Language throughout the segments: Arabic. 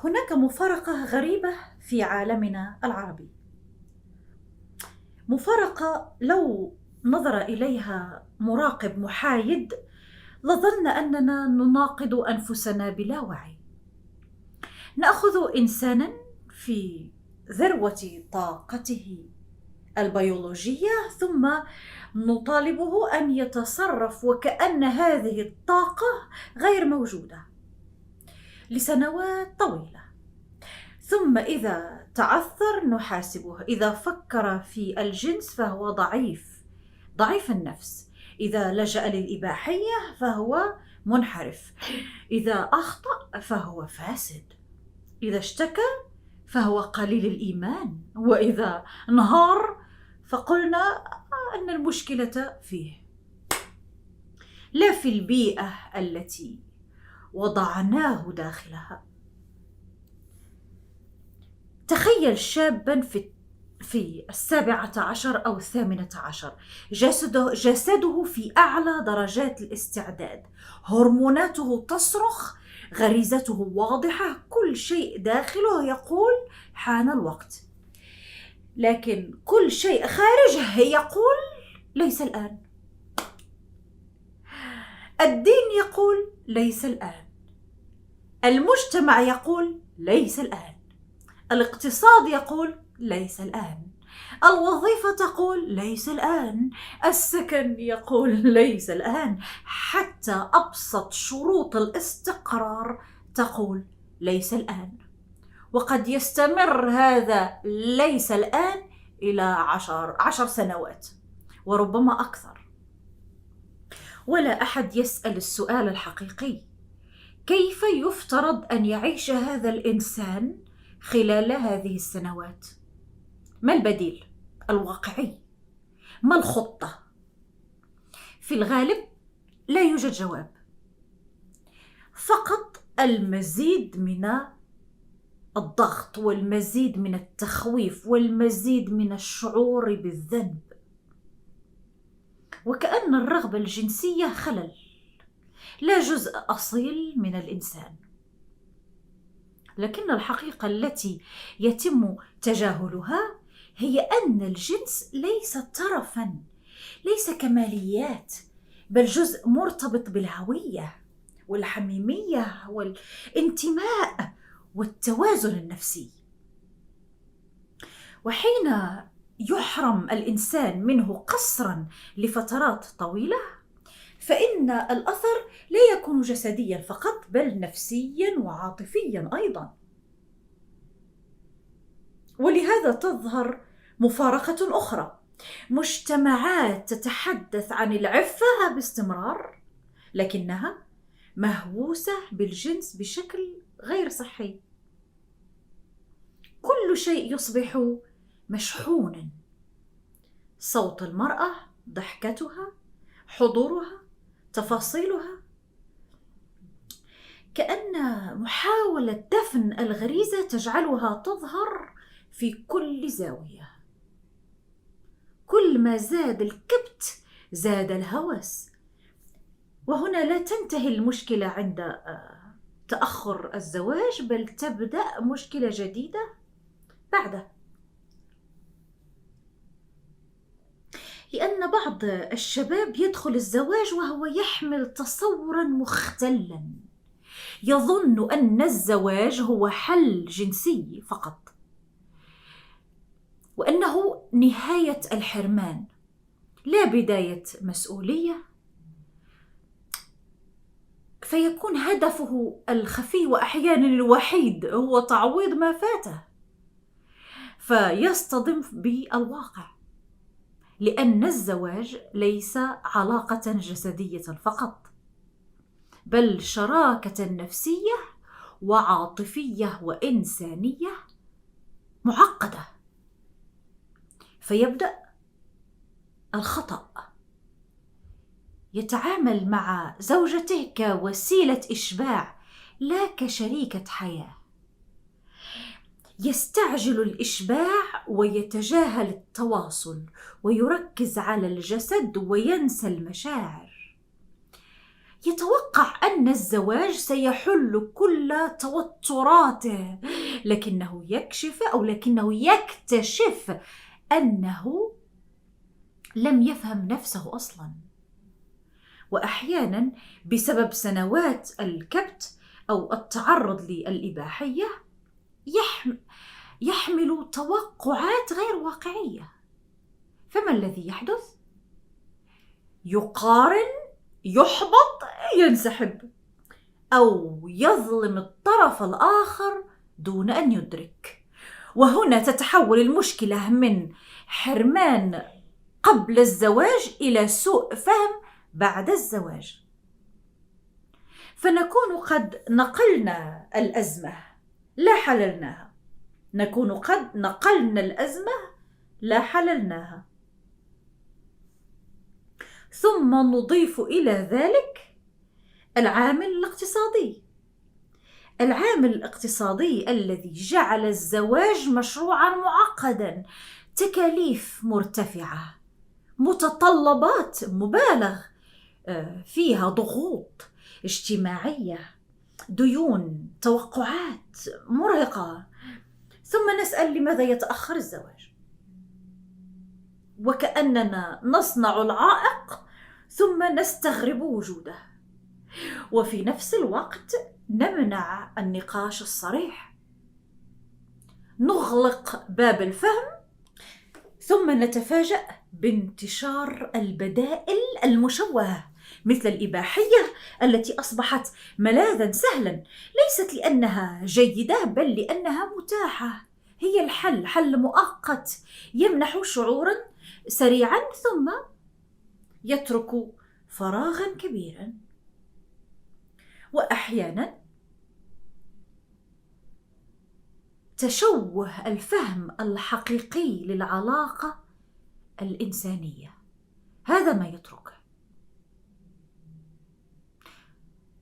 هناك مفارقة غريبة في عالمنا العربي، مفارقة لو نظر إليها مراقب محايد لظن أننا نناقض أنفسنا بلا وعي. نأخذ إنسانا في ذروة طاقته البيولوجية ثم نطالبه أن يتصرف وكأن هذه الطاقة غير موجودة لسنوات طويلة، ثم إذا تعثر نحاسبه، إذا فكر في الجنس فهو ضعيف النفس، إذا لجأ للإباحية فهو منحرف، إذا أخطأ فهو فاسد، إذا اشتكى فهو قليل الإيمان، وإذا انهار فقلنا أن المشكلة فيه لا في البيئة التي وضعناه داخلها. تخيل شابا في 17 أو 18، جسده في أعلى درجات الاستعداد، هرموناته تصرخ، غريزته واضحة، كل شيء داخله يقول حان الوقت، لكن كل شيء خارجه يقول ليس الآن. الدين يقول ليس الآن، المجتمع يقول ليس الآن، الاقتصاد يقول ليس الآن، الوظيفة تقول ليس الآن، السكن يقول ليس الآن، حتى أبسط شروط الاستقرار تقول ليس الآن. وقد يستمر هذا ليس الآن إلى 10 سنوات وربما أكثر، ولا أحد يسأل السؤال الحقيقي: كيف يفترض أن يعيش هذا الإنسان خلال هذه السنوات؟ ما البديل الواقعي؟ ما الخطة؟ في الغالب لا يوجد جواب، فقط المزيد من الضغط والمزيد من التخويف والمزيد من الشعور بالذنب، وكأن الرغبة الجنسية خلل لا جزء أصيل من الإنسان. لكن الحقيقة التي يتم تجاهلها هي أن الجنس ليس ترفاً، ليس كماليات، بل جزء مرتبط بالهوية والحميمية والانتماء والتوازن النفسي. وحين يحرم الإنسان منه قسراً لفترات طويلة فإن الأثر لا يكون جسدياً فقط بل نفسياً وعاطفياً أيضاً. ولهذا تظهر مفارقة أخرى: مجتمعات تتحدث عن العفة باستمرار لكنها مهووسة بالجنس بشكل غير صحي. كل شيء يصبح مشحوناً: صوت المرأة، ضحكتها، حضورها، تفاصيلها، كأن محاولة دفن الغريزة تجعلها تظهر في كل زاوية. كل ما زاد الكبت زاد الهوس. وهنا لا تنتهي المشكلة عند تأخر الزواج، بل تبدأ مشكلة جديدة بعده، لأن بعض الشباب يدخل الزواج وهو يحمل تصوراً مختلاً، يظن أن الزواج هو حل جنسي فقط، وأنه نهاية الحرمان لا بداية مسؤولية، فيكون هدفه الخفي وأحيانا الوحيد هو تعويض ما فاته، فيصطدم بالواقع، لأن الزواج ليس علاقة جسدية فقط، بل شراكة نفسية وعاطفية وإنسانية معقدة. فيبدأ الخطأ، يتعامل مع زوجته كوسيلة إشباع لا كشريكة حياة، يستعجل الإشباع ويتجاهل التواصل ويركز على الجسد وينسى المشاعر، يتوقع أن الزواج سيحل كل توتراته، لكنه يكتشف أنه لم يفهم نفسه أصلاً. وأحياناً بسبب سنوات الكبت أو التعرض للإباحية يحمل توقعات غير واقعية. فما الذي يحدث؟ يقارن، يحبط، ينسحب، أو يظلم الطرف الآخر دون أن يدرك. وهنا تتحول المشكلة من حرمان قبل الزواج إلى سوء فهم بعد الزواج. فنكون قد نقلنا الأزمة لا حللناها، نكون قد نقلنا الأزمة لا حللناها، ثم نضيف إلى ذلك العامل الاقتصادي. العامل الاقتصادي الذي جعل الزواج مشروعا معقدا، تكاليف مرتفعة، متطلبات مبالغ فيها، ضغوط اجتماعية، ديون، توقعات مرهقة. ثم نسأل لماذا يتأخر الزواج، وكأننا نصنع العائق ثم نستغرب وجوده، وفي نفس الوقت نمنع النقاش الصريح، نغلق باب الفهم، ثم نتفاجأ بانتشار البدائل المشوهة مثل الإباحية التي أصبحت ملاذا سهلا، ليست لأنها جيدة بل لأنها متاحة. هي الحل، حل مؤقت يمنح شعورا سريعا ثم يترك فراغا كبيرا. وأحيانا تشوه الفهم الحقيقي للعلاقة الإنسانية، هذا ما يتركه.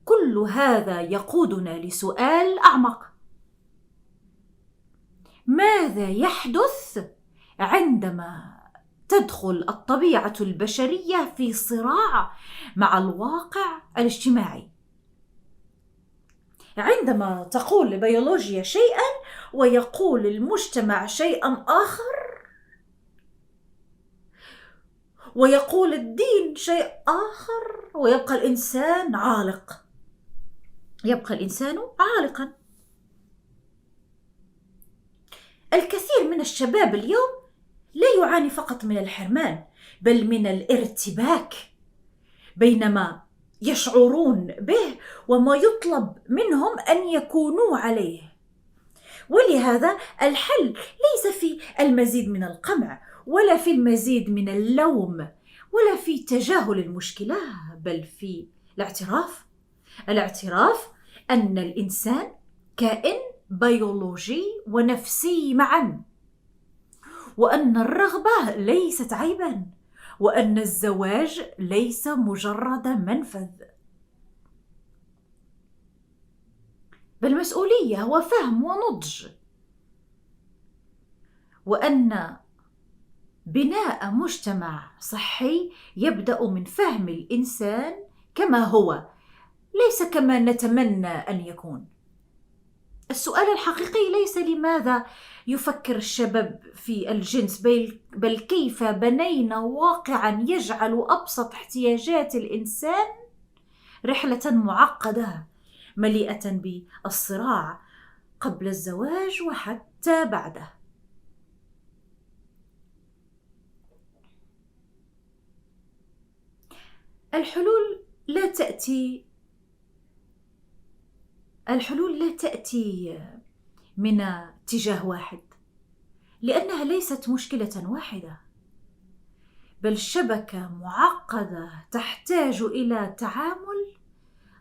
كل هذا يقودنا لسؤال أعمق: ماذا يحدث عندما تدخل الطبيعة البشرية في صراع مع الواقع الاجتماعي؟ عندما تقول البيولوجيا شيئا ويقول المجتمع شيئا آخر، ويقول الدين شيء آخر، ويبقى الإنسان عالق، يبقى الإنسان عالقا. الكثير من الشباب اليوم لا يعاني فقط من الحرمان بل من الارتباك بينما يشعرون به وما يطلب منهم أن يكونوا عليه. ولهذا الحل ليس في المزيد من القمع ولا في المزيد من اللوم ولا في تجاهل المشكلة، بل في الاعتراف أن الإنسان كائن بيولوجي ونفسي معا، وأن الرغبة ليست عيبا، وأن الزواج ليس مجرد منفذ، بل مسؤولية وفهم ونضج، وأن بناء مجتمع صحي يبدأ من فهم الإنسان كما هو، ليس كما نتمنى أن يكون. السؤال الحقيقي ليس لماذا يفكر الشباب في الجنس، بل كيف بنينا واقعا يجعل أبسط احتياجات الإنسان رحلة معقدة مليئة بالصراع قبل الزواج وحتى بعده. الحلول لا تأتي من اتجاه واحد، لأنها ليست مشكلة واحدة، بل شبكة معقدة تحتاج إلى تعامل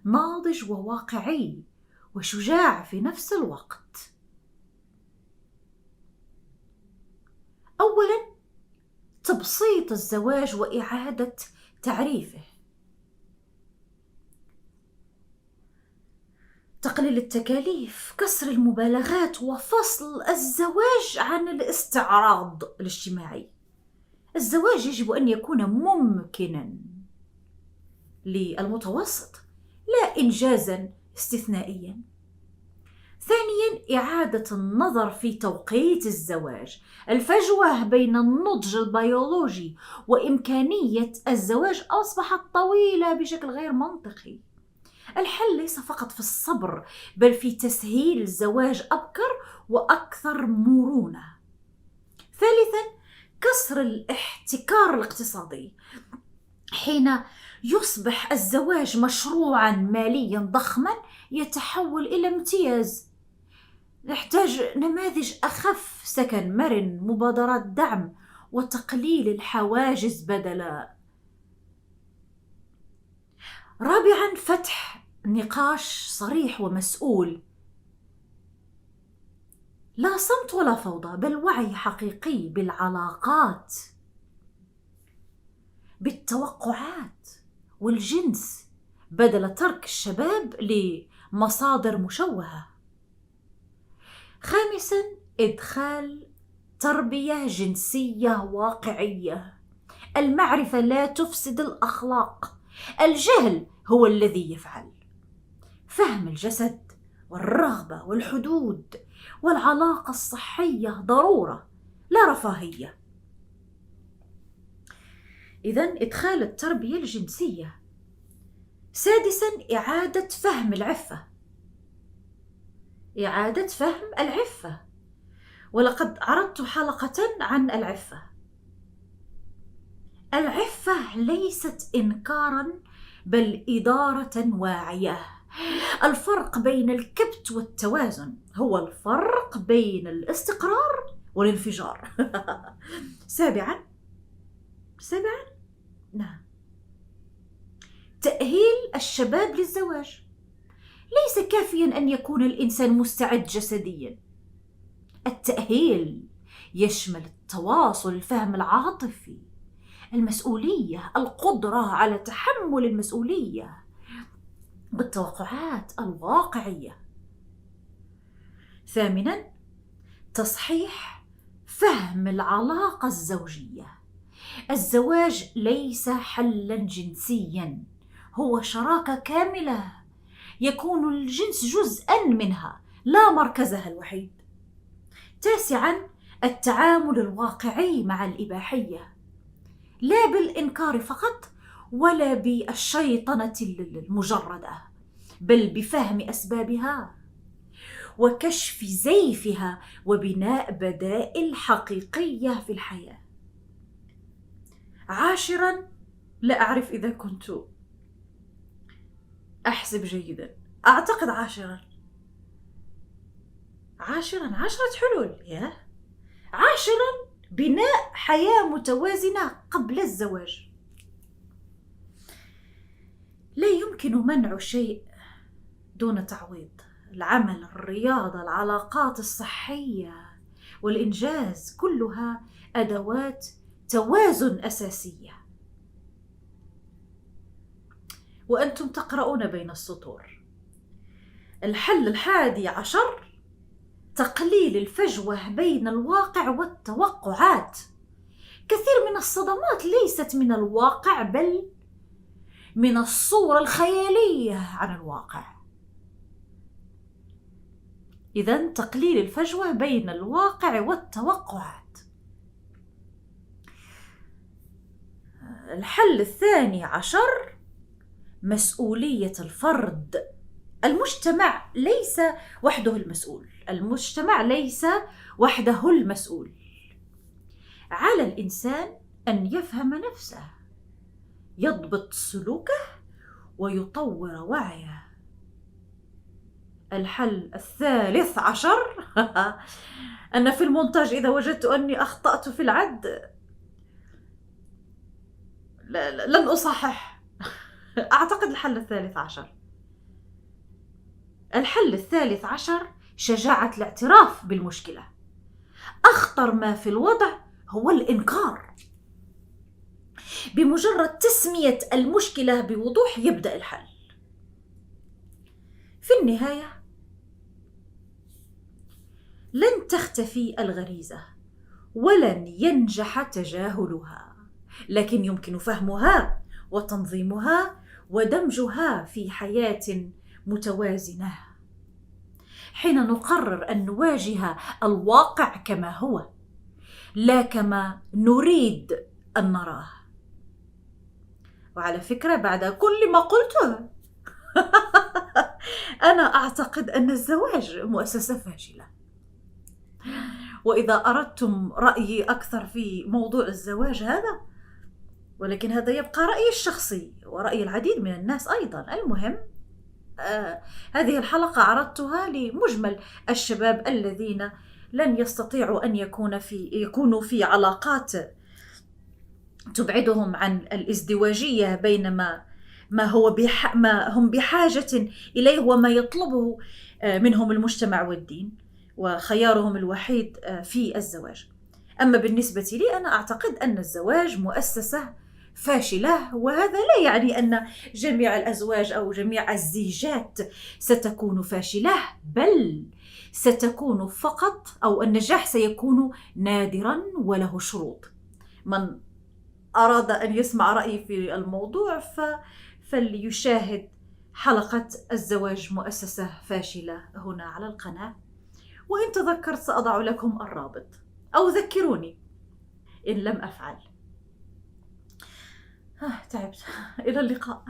ناضج وواقعي وشجاع في نفس الوقت. أولاً، تبسيط الزواج وإعادة تعريفه، تقليل التكاليف، كسر المبالغات، وفصل الزواج عن الاستعراض الاجتماعي. الزواج يجب أن يكون ممكناً للمتوسط، لا إنجازا استثنائيا. ثانيا، إعادة النظر في توقيت الزواج. الفجوة بين النضج البيولوجي وإمكانية الزواج أصبحت طويلة بشكل غير منطقي. الحل ليس فقط في الصبر، بل في تسهيل الزواج أبكر وأكثر مرونة. ثالثا، كسر الاحتكار الاقتصادي. حين يصبح الزواج مشروعا ماليا ضخما يتحول إلى امتياز. نحتاج نماذج أخف، سكن مرن، مبادرات دعم، وتقليل الحواجز بدلا. رابعا، فتح نقاش صريح ومسؤول. لا صمت ولا فوضى، بل وعي حقيقي بالعلاقات، بالتوقعات والجنس، بدل ترك الشباب لمصادر مشوهة. خامسا، إدخال تربية جنسية واقعية. المعرفة لا تفسد الأخلاق، الجهل هو الذي يفعل. فهم الجسد والرغبة والحدود والعلاقة الصحية ضرورة لا رفاهية. إذن إدخال التربية الجنسية. سادسا، إعادة فهم العفة. إعادة فهم العفة، ولقد عرضت حلقة عن العفة. العفة ليست إنكارا، بل إدارة واعية. الفرق بين الكبت والتوازن هو الفرق بين الاستقرار والانفجار. سابعا، نعم، تأهيل الشباب للزواج. ليس كافيا أن يكون الإنسان مستعد جسديا. التأهيل يشمل التواصل، الفهم العاطفي، المسؤولية، القدرة على تحمل المسؤولية، بالتوقعات الواقعية. ثامنا، تصحيح فهم العلاقة الزوجية. الزواج ليس حلا جنسيا، هو شراكة كاملة يكون الجنس جزءا منها لا مركزها الوحيد. تاسعا، التعامل الواقعي مع الإباحية، لا بالإنكار فقط ولا بالشيطنة المجردة، بل بفهم أسبابها وكشف زيفها وبناء بدائل حقيقية في الحياة. عاشرا، لا أعرف إذا كنت أحسب جيدا، أعتقد عشرة حلول. عاشرا، بناء حياة متوازنة قبل الزواج. لا يمكن منع شيء دون تعويض. العمل، الرياضة، العلاقات الصحية والإنجاز كلها أدوات توازن أساسية. وأنتم تقرؤون بين السطور. الحل 11، تقليل الفجوة بين الواقع والتوقعات. كثير من الصدمات ليست من الواقع، بل من الصورة الخيالية عن الواقع. إذن تقليل الفجوة بين الواقع والتوقعات. الحل 12، مسؤولية الفرد. المجتمع ليس وحده المسؤول. على الإنسان أن يفهم نفسه، يضبط سلوكه، ويطور وعيه. الحل 13، أنا في المونتاج إذا وجدت أني أخطأت في العد لن أصحح. أعتقد الحل 13. الحل 13، شجاعة الاعتراف بالمشكلة. أخطر ما في الوضع هو الإنكار. بمجرد تسمية المشكلة بوضوح يبدأ الحل. في النهاية، لن تختفي الغريزة ولن ينجح تجاهلها، لكن يمكن فهمها وتنظيمها ودمجها في حياة متوازنة، حين نقرر أن نواجه الواقع كما هو لا كما نريد أن نراه. وعلى فكرة بعد كل ما قلته أنا أعتقد أن الزواج مؤسسة فاشلة. وإذا أردتم رأيي أكثر في موضوع الزواج هذا، ولكن هذا يبقى رأيي الشخصي ورأي العديد من الناس أيضا. المهم هذه الحلقة عرضتها لمجمل الشباب الذين لن يستطيعوا أن يكونوا في علاقات تبعدهم عن الازدواجية، بينما ما هم بحاجة إليه وما يطلبه منهم المجتمع والدين، وخيارهم الوحيد في الزواج. أما بالنسبة لي أنا أعتقد أن الزواج مؤسسة فاشلة، وهذا لا يعني أن جميع الأزواج أو جميع الزيجات ستكون فاشلة، بل ستكون فقط، أو النجاح سيكون نادرا وله شروط. من أراد أن يسمع رأيي في الموضوع فليشاهد حلقة الزواج مؤسسة فاشلة هنا على القناة، وإن تذكرت سأضع لكم الرابط، أو ذكروني إن لم أفعل. تعبت. إلى اللقاء.